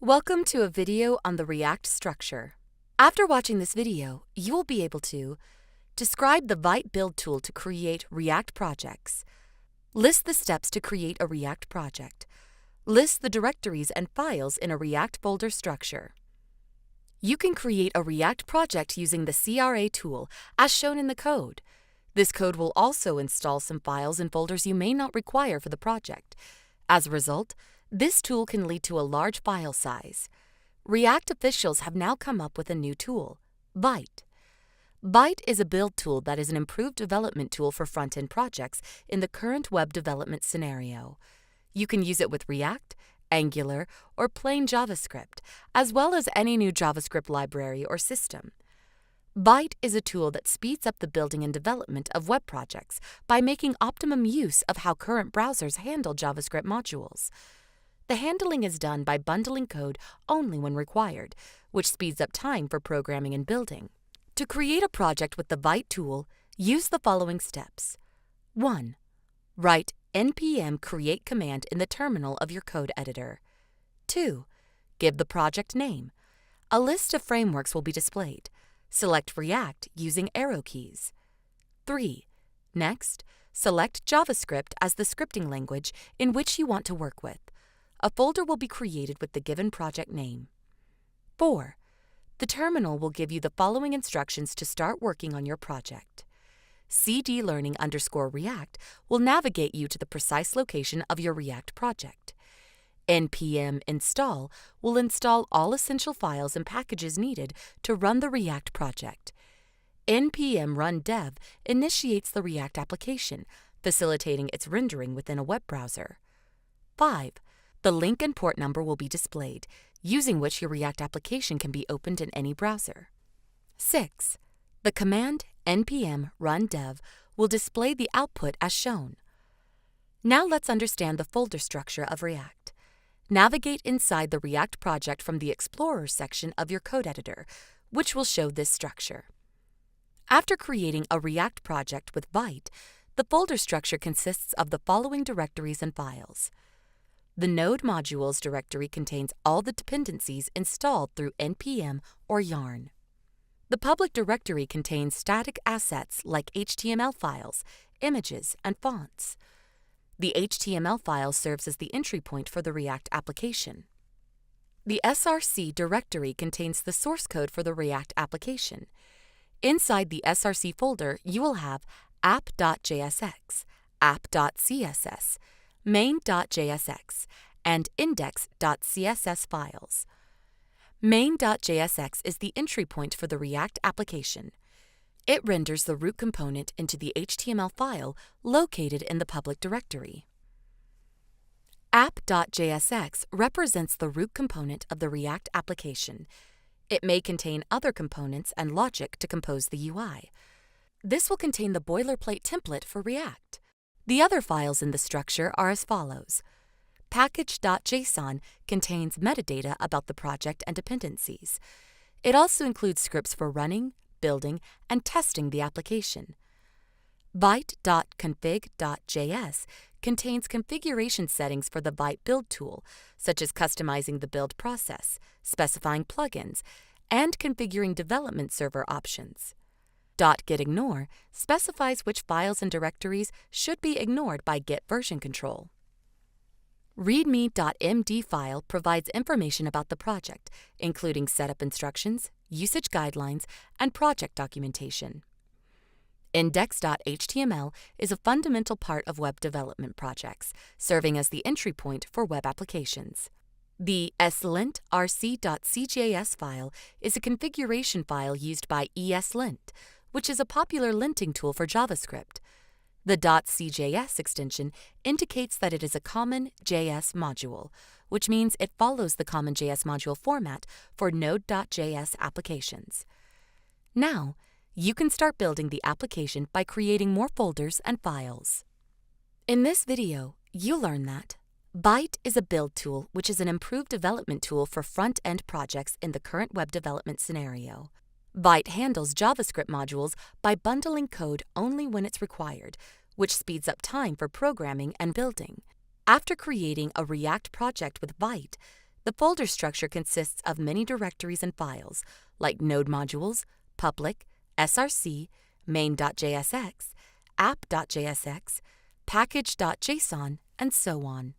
Welcome to a video on the React structure. After watching this video, you will be able to describe the Vite build tool to create React projects, list the steps to create a React project, list the directories and files in a React folder structure. You can create a React project using the CRA tool as shown in the code. This code will also install some files and folders you may not require for the project. As a result, this tool can lead to a large file size. React officials have now come up with a new tool, Vite. Vite is a build tool that is an improved development tool for front-end projects in the current web development scenario. You can use it with React, Angular, or plain JavaScript, as well as any new JavaScript library or system. Vite is a tool that speeds up the building and development of web projects by making optimum use of how current browsers handle JavaScript modules. The handling is done by bundling code only when required, which speeds up time for programming and building. To create a project with the Vite tool, use the following steps. 1. Write npm create command in the terminal of your code editor. 2. Give the project name. A list of frameworks will be displayed. Select React using arrow keys. 3. Next, select JavaScript as the scripting language in which you want to work with. A folder will be created with the given project name. 4. The terminal will give you the following instructions to start working on your project. cdlearning_react will navigate you to the precise location of your React project. npm install will install all essential files and packages needed to run the React project. npm run dev initiates the React application, facilitating its rendering within a web browser. 5. The link and port number will be displayed, using which your React application can be opened in any browser. 6. The command npm run dev will display the output as shown. Now let's understand the folder structure of React. Navigate inside the React project from the Explorer section of your code editor, which will show this structure. After creating a React project with Vite, the folder structure consists of the following directories and files. The Node Modules directory contains all the dependencies installed through npm or yarn. The public directory contains static assets like HTML files, images, and fonts. The HTML file serves as the entry point for the React application. The src directory contains the source code for the React application. Inside the src folder, you will have app.jsx, app.css, main.jsx, and index.css files. Main.jsx is the entry point for the React application. It renders the root component into the HTML file located in the public directory. App.jsx represents the root component of the React application. It may contain other components and logic to compose the UI. This will contain the boilerplate template for React. The other files in the structure are as follows. Package.json contains metadata about the project and dependencies. It also includes scripts for running, building, and testing the application. Vite.config.js contains configuration settings for the Vite build tool, such as customizing the build process, specifying plugins, and configuring development server options. .gitignore specifies which files and directories should be ignored by Git version control. README.md file provides information about the project, including setup instructions, usage guidelines, and project documentation. Index.html is a fundamental part of web development projects, serving as the entry point for web applications. The slint.rc.cjs file is a configuration file used by ESLint, which is a popular linting tool for JavaScript. The .cjs extension indicates that it is a common JS module, which means it follows the common JS module format for Node.js applications. Now, you can start building the application by creating more folders and files. In this video, you'll learn that Vite is a build tool which is an improved development tool for front-end projects in the current web development scenario. Vite handles JavaScript modules by bundling code only when it's required, which speeds up time for programming and building. After creating a React project with Vite, The folder structure consists of many directories and files, like node modules, public, src, main.jsx, app.jsx, package.json, and so on.